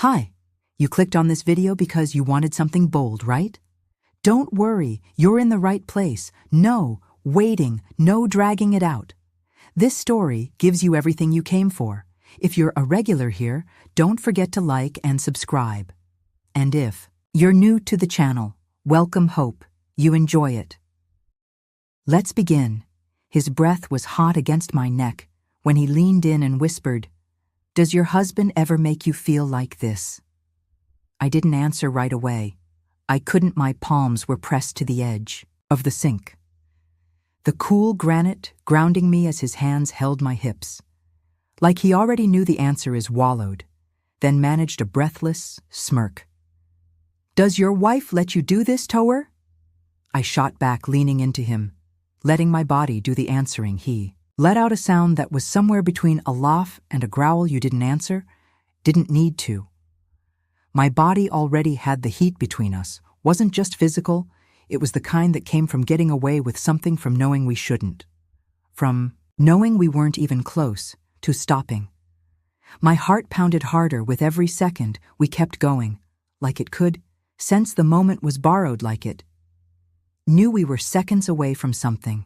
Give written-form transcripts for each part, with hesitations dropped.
Hi, you clicked on this video because you wanted something bold, right? Don't worry, you're in the right place. No waiting, no dragging it out. This story gives you everything you came for. If you're a regular here, don't forget to like and subscribe. And if you're new to the channel, welcome. Hope you enjoy it. Let's begin. His breath was hot against my neck when he leaned in and whispered, "Does your husband ever make you feel like this?" I didn't answer right away. I couldn't. My palms were pressed to the edge of the sink. The cool granite grounding me as his hands held my hips. Like he already knew the answer is wallowed, then managed a breathless smirk. "Does your wife let you do this, Tower?" I shot back, leaning into him, letting my body do the answering. He let out a sound that was somewhere between a laugh and a growl. "You didn't answer? Didn't need to." My body already had the heat between us. Wasn't just physical, it was the kind that came from getting away with something, from knowing we shouldn't. From knowing we weren't even close to stopping. My heart pounded harder with every second we kept going, like it could sense the moment was borrowed, like it knew we were seconds away from something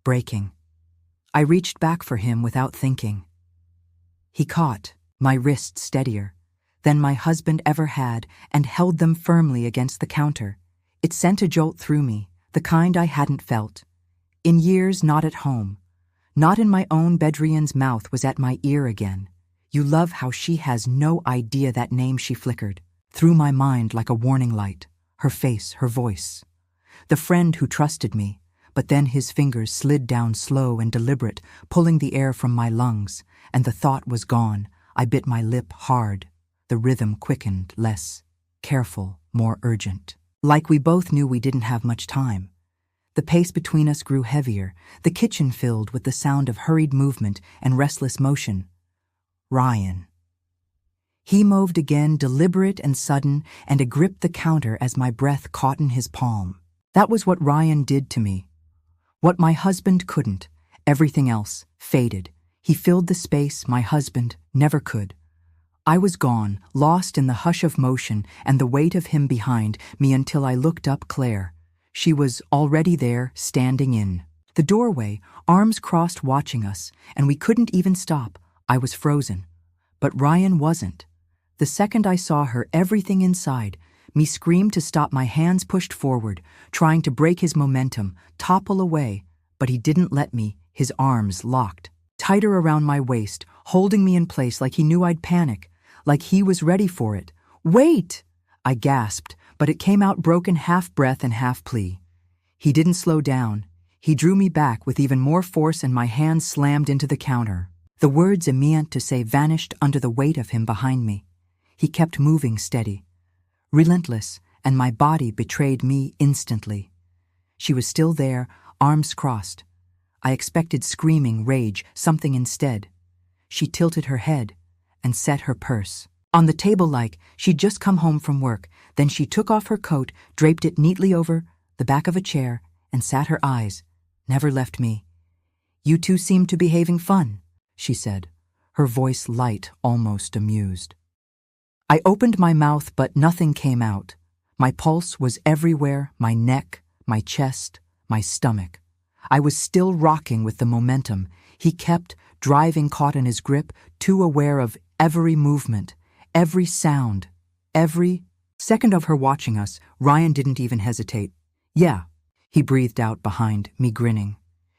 breaking. I reached back for him without thinking. He caught my wrist steadier than my husband ever had and held them firmly against the counter. It sent a jolt through me, the kind I hadn't felt in years. Not at home, not in my own bed. Rian's mouth was at my ear again. "You love how she has no idea." That name she flickered through my mind like a warning light. Her face, her voice. The friend who trusted me, but then his fingers slid down, slow and deliberate, pulling the air from my lungs, and the thought was gone. I bit my lip hard. The rhythm quickened, less careful, more urgent. Like we both knew we didn't have much time. The pace between us grew heavier, the kitchen filled with the sound of hurried movement and restless motion. "Ryan." He moved again, deliberate and sudden, and I gripped the counter as my breath caught in his palm. That was what Ryan did to me. What my husband couldn't. Everything else faded. He filled the space my husband never could. I was gone, lost in the hush of motion and the weight of him behind me, until I looked up. Claire. She was already there, standing in the doorway, arms crossed, watching us, and we couldn't even stop. I was frozen. But Ryan wasn't. The second I saw her, everything inside me screamed to stop. My hands pushed forward, trying to break his momentum, topple away, but he didn't let me. His arms locked tighter around my waist, holding me in place, like he knew I'd panic, like he was ready for it. "Wait!" I gasped, but it came out broken, half breath and half plea. He didn't slow down. He drew me back with even more force, and my hands slammed into the counter. The words I meant to say vanished under the weight of him behind me. He kept moving, steady, relentless, and my body betrayed me instantly. She was still there, arms crossed. I expected screaming, rage, something instead. She tilted her head and set her purse on the table like she'd just come home from work. Then she took off her coat, draped it neatly over the back of a chair, and sat. Her eyes never left me. "You two seem to be having fun," she said, her voice light, almost amused. I opened my mouth, but nothing came out. My pulse was everywhere, my neck, my chest, my stomach. I was still rocking with the momentum. He kept driving, caught in his grip, too aware of every movement, every sound, every second of her watching us. Ryan didn't even hesitate. "Yeah," he breathed out behind me, grinning.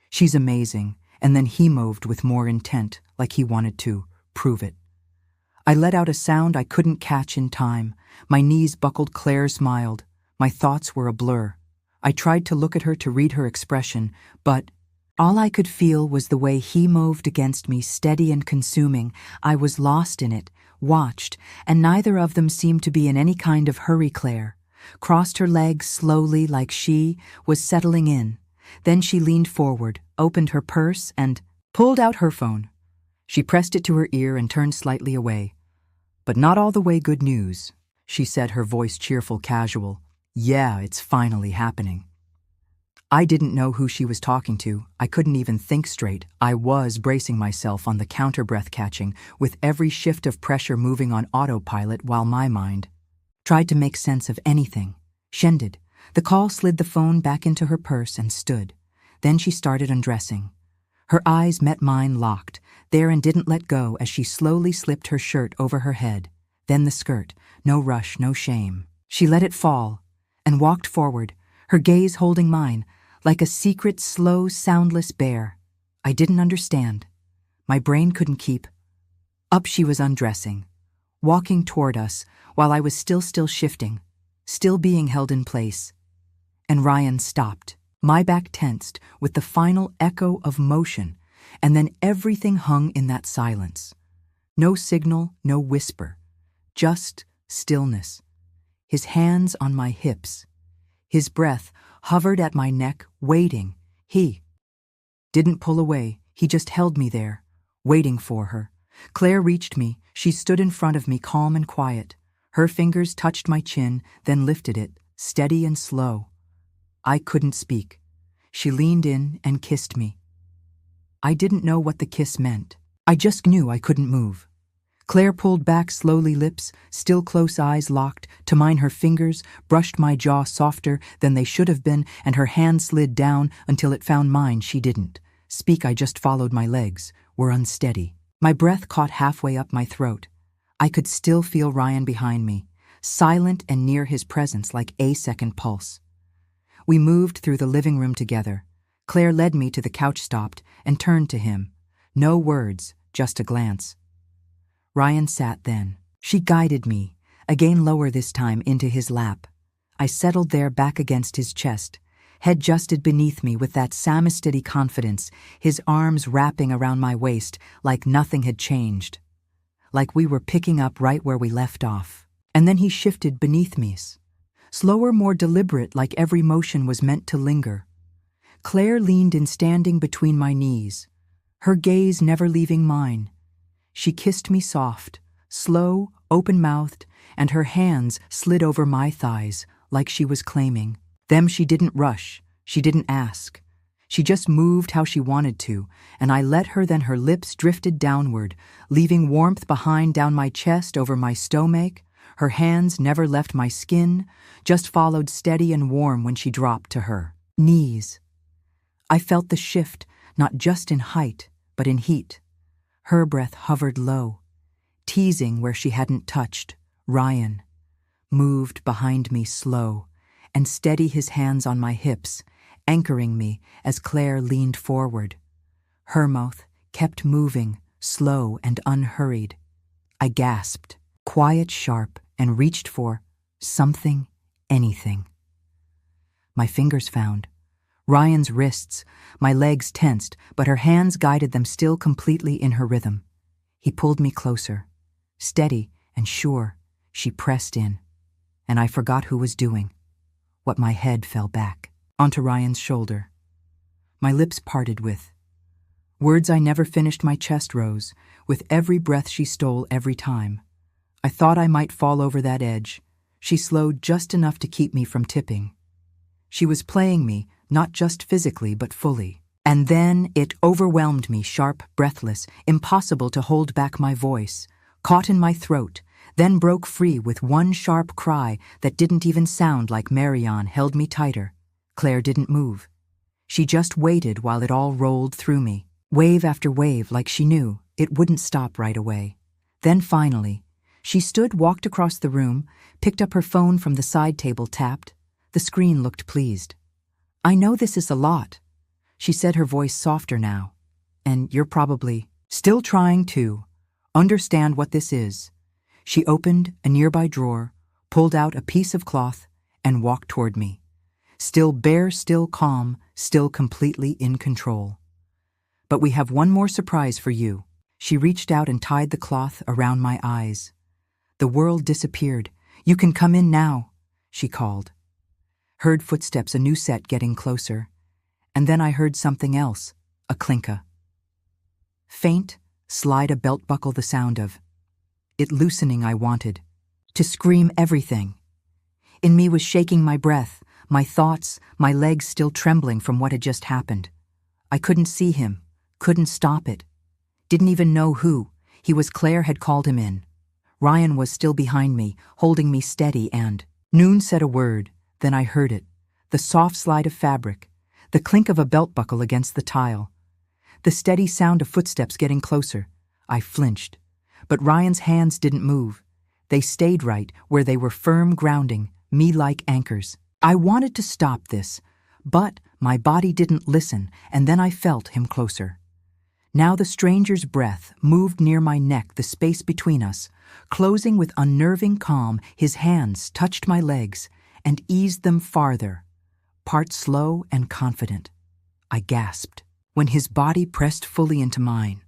"She's amazing." And then he moved with more intent, like he wanted to prove it. I let out a sound I couldn't catch in time. My knees buckled. Claire smiled. My thoughts were a blur. I tried to look at her, to read her expression, but all I could feel was the way he moved against me, steady and consuming. I was lost in it, watched, and neither of them seemed to be in any kind of hurry. Claire crossed her legs slowly, like she was settling in. Then she leaned forward, opened her purse, and pulled out her phone. She pressed it to her ear and turned slightly away. "But not all the way. Good news," she said, her voice cheerful, casual. "Yeah, it's finally happening." I didn't know who she was talking to. I couldn't even think straight. I was bracing myself on the counter breath catching, with every shift of pressure moving on autopilot while my mind tried to make sense of anything. Shended. The call slid the phone back into her purse and stood. Then she started undressing. Her eyes met mine locked, there and didn't let go as she slowly slipped her shirt over her head. Then the skirt. No rush, no shame. She let it fall and walked forward, her gaze holding mine, like a secret, slow, soundless bear. I didn't understand. My brain couldn't keep. Up she was undressing, walking toward us while I was still shifting, still being held in place. And Ryan stopped. My back tensed with the final echo of motion, and then everything hung in that silence. No signal, no whisper, just stillness. His hands on my hips. His breath hovered at my neck, waiting. He didn't pull away. He just held me there, waiting for her. Claire reached me. She stood in front of me, calm and quiet. Her fingers touched my chin, then lifted it, steady and slow. I couldn't speak. She leaned in and kissed me. I didn't know what the kiss meant. I just knew I couldn't move. Claire pulled back slowly, lips, still close, eyes locked. To mine, her fingers brushed my jaw softer than they should have been, and her hand slid down until it found mine. She didn't speak. I just followed. My legs were unsteady. My breath caught halfway up my throat. I could still feel Ryan behind me, silent and near, his presence like a second pulse. We moved through the living room together. Claire led me to the couch, stopped, and turned to him. No words, just a glance. Ryan sat then. She guided me, again lower this time, into his lap. I settled there, back against his chest, head justed beneath me with that same steady confidence, his arms wrapping around my waist like nothing had changed, like we were picking up right where we left off. And then he shifted beneath me, slower, more deliberate, like every motion was meant to linger. Claire leaned in, standing between my knees, her gaze never leaving mine. She kissed me soft, slow, open-mouthed, and her hands slid over my thighs like she was claiming them. She didn't rush, she didn't ask. She just moved how she wanted to, and I let her. Then her lips drifted downward, leaving warmth behind, down my chest, over my stomach. Her hands never left my skin, just followed, steady and warm, when she dropped to her knees. I felt the shift, not just in height, but in heat. Her breath hovered low, teasing where she hadn't touched. Ryan moved behind me, slow and steady, his hands on my hips, anchoring me as Claire leaned forward. Her mouth kept moving, slow and unhurried. I gasped, quiet, sharp, and reached for something, anything. My fingers found Ryan's wrists, my legs tensed, but her hands guided them, still completely in her rhythm. He pulled me closer. Steady and sure, she pressed in, and I forgot who was doing what. My head fell back onto Ryan's shoulder. My lips parted with words I never finished. My chest rose with every breath she stole, every time I thought I might fall over that edge. She slowed just enough to keep me from tipping. She was playing me, not just physically but fully. And then it overwhelmed me, sharp, breathless, impossible to hold back. My voice caught in my throat, then broke free with one sharp cry that didn't even sound like Marianne. Held me tighter. Claire didn't move. She just waited while it all rolled through me, wave after wave, like she knew it wouldn't stop right away. Then finally, she stood, walked across the room, picked up her phone from the side table, tapped. The screen looked pleased. "I know this is a lot," she said, her voice softer now. "And you're probably still trying to understand what this is." She opened a nearby drawer, pulled out a piece of cloth, and walked toward me. Still bare, still calm, still completely in control. "But we have one more surprise for you." She reached out and tied the cloth around my eyes. The world disappeared. "You can come in now," she called. Heard footsteps, a new set getting closer. And then I heard something else, a clinka. Faint, slide a belt buckle, the sound of it loosening. I wanted to scream everything in me was shaking, my breath, my thoughts, my legs still trembling from what had just happened. I couldn't see him, couldn't stop it. Didn't even know who. He was. Claire had called him in. Ryan was still behind me, holding me steady, and Noon said a word, then I heard it. The soft slide of fabric, the clink of a belt buckle against the tile, the steady sound of footsteps getting closer. I flinched, but Ryan's hands didn't move. They stayed right where they were, firm, grounding me like anchors. I wanted to stop this, but my body didn't listen, and then I felt him closer. Now the stranger's breath moved near my neck, the space between us, closing with unnerving calm. His hands touched my legs and eased them farther, part slow and confident. I gasped when his body pressed fully into mine.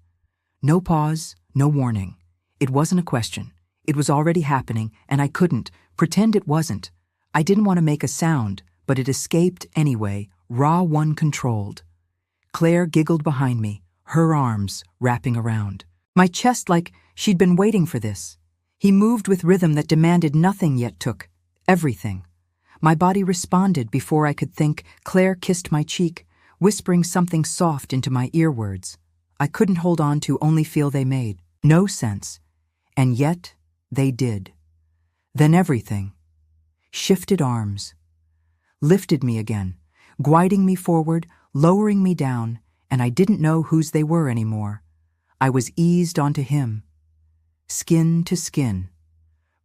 No pause, no warning. It wasn't a question. It was already happening, and I couldn't pretend it wasn't. I didn't want to make a sound, but it escaped anyway, raw, uncontrolled. Claire giggled behind me, her arms wrapping around my chest like she'd been waiting for this. He moved with rhythm that demanded nothing yet took everything. My body responded before I could think. Claire kissed my cheek, whispering something soft into my earwords. I couldn't hold on to, only feel they made no sense. And yet, they did. Then everything shifted arms, lifted me again, guiding me forward, lowering me down, and I didn't know whose they were anymore. I was eased onto him, skin to skin,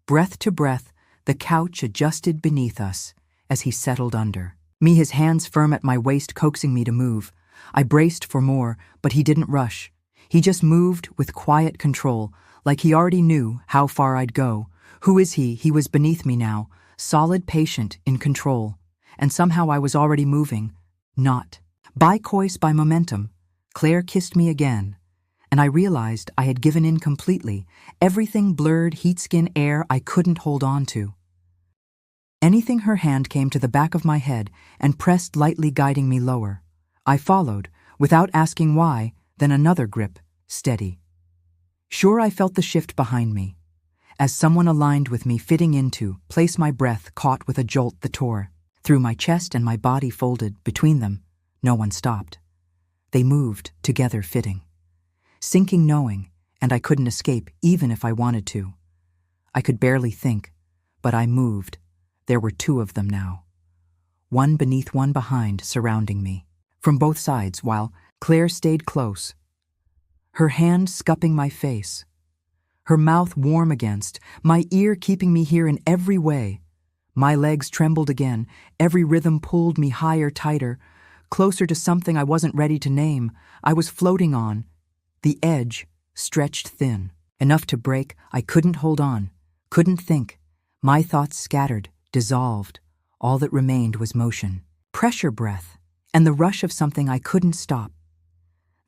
breath to breath. The couch adjusted beneath us as he settled under me, his hands firm at my waist, coaxing me to move. I braced for more, but he didn't rush. He just moved with quiet control, like he already knew how far I'd go. Who is he? He was beneath me now, solid, patient, in control. And somehow I was already moving. Not by choice, by momentum. Claire kissed me again, and I realized I had given in completely. Everything blurred, heat, skin, air I couldn't hold on to. Anything. Her hand came to the back of my head and pressed lightly, guiding me lower. I followed, without asking why, then another grip, steady. Sure, I felt the shift behind me, as someone aligned with me, fitting into place. My breath caught with a jolt that tore through my chest, and my body folded between them. No one stopped. They moved together, fitting, sinking, knowing, and I couldn't escape even if I wanted to. I could barely think, but I moved. There were two of them now, one beneath, one behind, surrounding me from both sides, while Claire stayed close, her hand scupping my face, her mouth warm against my ear, keeping me here in every way. My legs trembled again, every rhythm pulled me higher, tighter, closer to something I wasn't ready to name. I was floating on the edge, stretched thin, enough to break. I couldn't hold on, couldn't think. My thoughts scattered, dissolved. All that remained was motion, pressure, breath, and the rush of something I couldn't stop.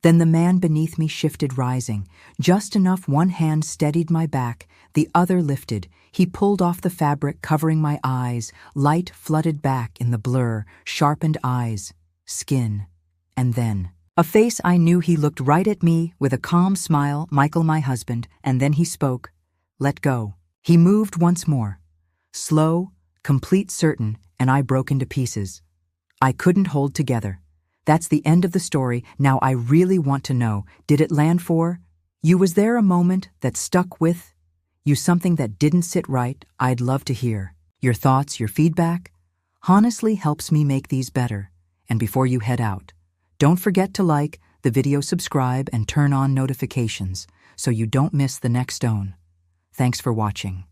Then the man beneath me shifted, rising, just enough. One hand steadied my back, the other lifted. He pulled off the fabric, covering my eyes. Light flooded back in the blur, sharpened eyes, skin, and then a face I knew. He looked right at me with a calm smile. Michael, my husband. And then he spoke. Let go. He moved once more, slow, complete, certain, and I broke into pieces. I couldn't hold together. That's the end of the story. Now I really want to know, did it land for you? Was there a moment that stuck with you, something that didn't sit right? I'd love to hear your thoughts, your feedback. Honestly helps me make these better. And before you head out, don't forget to like the video, subscribe, and turn on notifications so you don't miss the next stone. Thanks for watching.